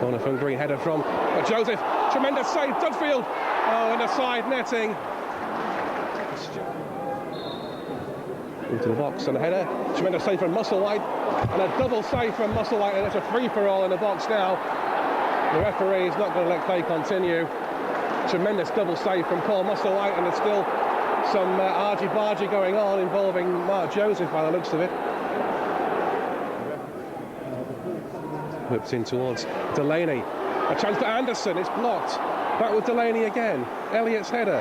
Corner from Green, header from Joseph. Tremendous save, Dudfield. Oh, and a side netting. Into the box and a header. Tremendous save from Musselwhite. And a double save from Musselwhite. And it's a free-for-all in the box now. The referee is not going to let play continue. Tremendous double save from Paul Musselwhite. And there's still some argy-bargy going on involving Mark Joseph by the looks of it. Whips in towards Delaney. A chance to Anderson, it's blocked. Back with Delaney again. Elliott's header.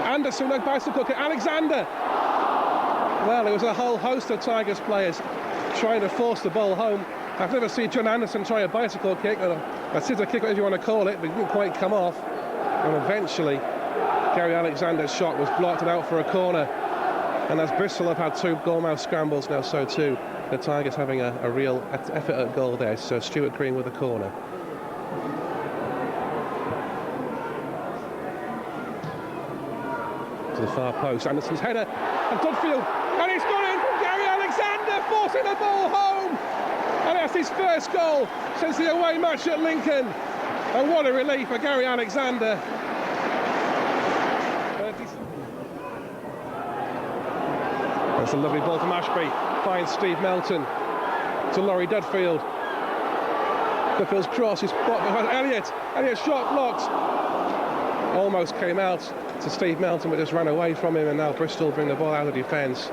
Anderson, no bicycle kick. Alexander! Well, it was a whole host of Tigers players trying to force the ball home. I've never seen John Anderson try a bicycle kick, or a scissor kick, whatever you want to call it, but it didn't quite come off. And eventually, Gary Alexander's shot was blocked and out for a corner. And as Bristol have had 2 goalmouth scrambles, now so too the Tigers having a real effort at goal there. So Stuart Green with a corner. To the far post, Anderson's header, and Dudfield, and it's gone in from Gary Alexander, forcing the ball home. And that's his first goal since the away match at Lincoln. And what a relief for Gary Alexander. That's a lovely ball from Ashby. Finds Steve Melton to Laurie Dudfield. Dudfield's cross is blocked behind Elliott. Elliott's shot blocked. Almost came out to Steve Melton, but just ran away from him. And now Bristol bring the ball out of defence.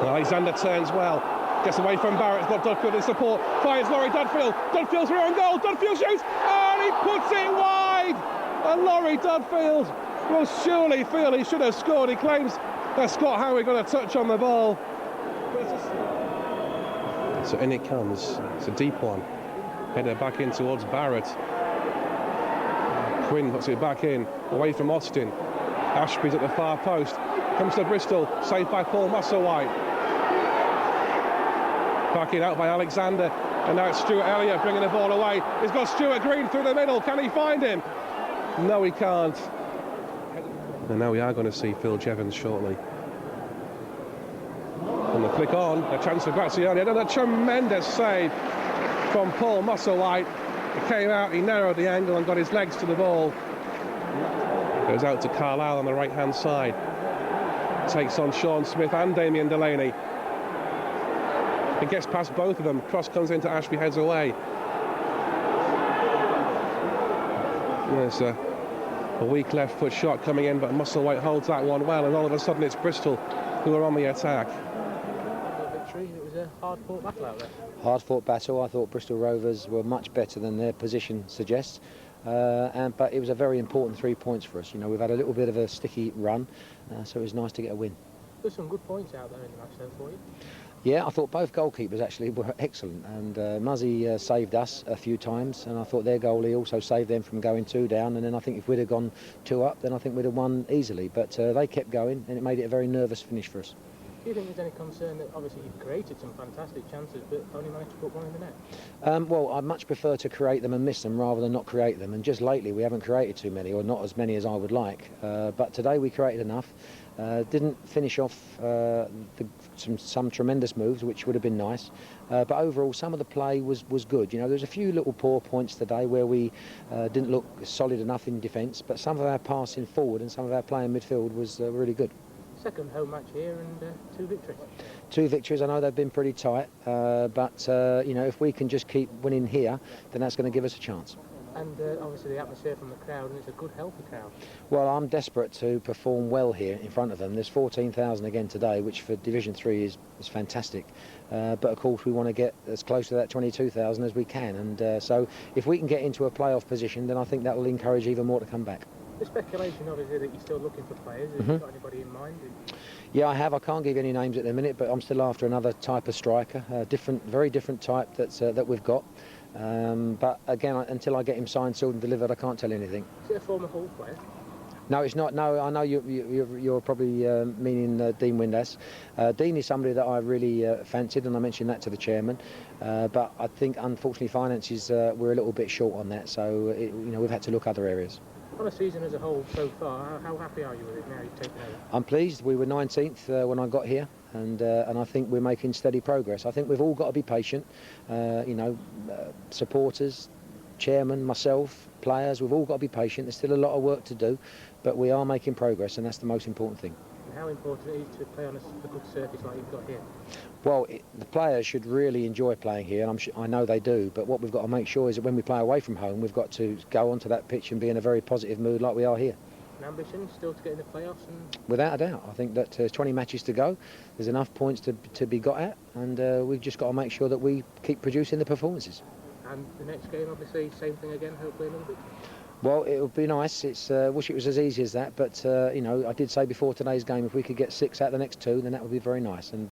Alexander turns well. Gets away from Barrett. Got Dudfield in support. Finds Laurie Dudfield. Dudfield's on goal. Dudfield shoots. And he puts it wide. And Laurie Dudfield will surely feel he should have scored. He claims that Scott Howie got a touch on the ball. So in it comes. It's a deep one. Header back in towards Barrett. Quinn puts it back in, away from Austin. Ashby's at the far post. Comes to Bristol. Saved by Paul Musselwhite. Back in out by Alexander. And now it's Stuart Elliott bringing the ball away. He's got Stuart Green through the middle. Can he find him? No, he can't. And now we are going to see Phil Jevons shortly. And the flick on, a chance for Graziani. Another tremendous save from Paul Musselwhite. He came out, he narrowed the angle and got his legs to the ball. Goes out to Carlisle on the right-hand side. Takes on Sean Smith and Damien Delaney. It gets past both of them. Cross comes into Ashby, heads away. There's a weak left foot shot coming in, but Musselwhite holds that one well, and all of a sudden it's Bristol who are on the attack. Victory. It was a hard-fought battle out there. Hard-fought battle. I thought Bristol Rovers were much better than their position suggests, but it was a very important 3 points for us. You know, we've had a little bit of a sticky run, so it was nice to get a win. There's some good points out there in the match then for you. Yeah, I thought both goalkeepers actually were excellent, and Muzzy saved us a few times, and I thought their goalie also saved them from going 2 down, and then I think if we'd have gone 2 up, then I think we'd have won easily, but they kept going, and it made it a very nervous finish for us. Do you think there's any concern that obviously you've created some fantastic chances but only managed to put one in the net? Well, I much prefer to create them and miss them rather than not create them, and just lately we haven't created too many, or not as many as I would like, but today we created enough. Didn't finish off some tremendous moves, which would have been nice, but overall some of the play was good. You know, there's a few little poor points today where we didn't look solid enough in defence, but some of our passing forward and some of our play in midfield was really good. Second home match here and 2 victories. 2 victories. I know they've been pretty tight, but you know, if we can just keep winning here, then that's going to give us a chance. And obviously the atmosphere from the crowd, and it's a good, healthy crowd. Well, I'm desperate to perform well here in front of them. There's 14,000 again today, which for Division 3 is fantastic. But of course we want to get as close to that 22,000 as we can. And so if we can get into a playoff position, then I think that will encourage even more to come back. The speculation obviously that you're still looking for players. Have you got anybody in mind? Yeah, I have. I can't give you any names at the minute, but I'm still after another type of striker, very different type that we've got. But again, until I get him signed, sealed and delivered, I can't tell you anything. Is it a former Hull player? No, it's not. No, I know you're probably meaning Dean Windass. Dean is somebody that I really fancied, and I mentioned that to the chairman. But I think, unfortunately, finances we're a little bit short on that, so you know, we've had to look other areas. On a season as a whole so far, how happy are you with it now you've taken over? I'm pleased. We were 19th when I got here, and I think we're making steady progress. I think we've all got to be patient, supporters, chairman, myself, players, we've all got to be patient. There's still a lot of work to do, but we are making progress, and that's the most important thing. And how important it is to play on a good surface like you've got here? Well, the players should really enjoy playing here, and I know they do, but what we've got to make sure is that when we play away from home, we've got to go onto that pitch and be in a very positive mood like we are here. An ambition still to get in the playoffs? And without a doubt, I think that there's 20 matches to go. There's enough points to be got at, and we've just got to make sure that we keep producing the performances. And the next game, obviously, same thing again, hopefully another bit. Well, it would be nice. It's wish it was as easy as that, but I did say before today's game, if we could get 6 out of the next 2, then that would be very nice. And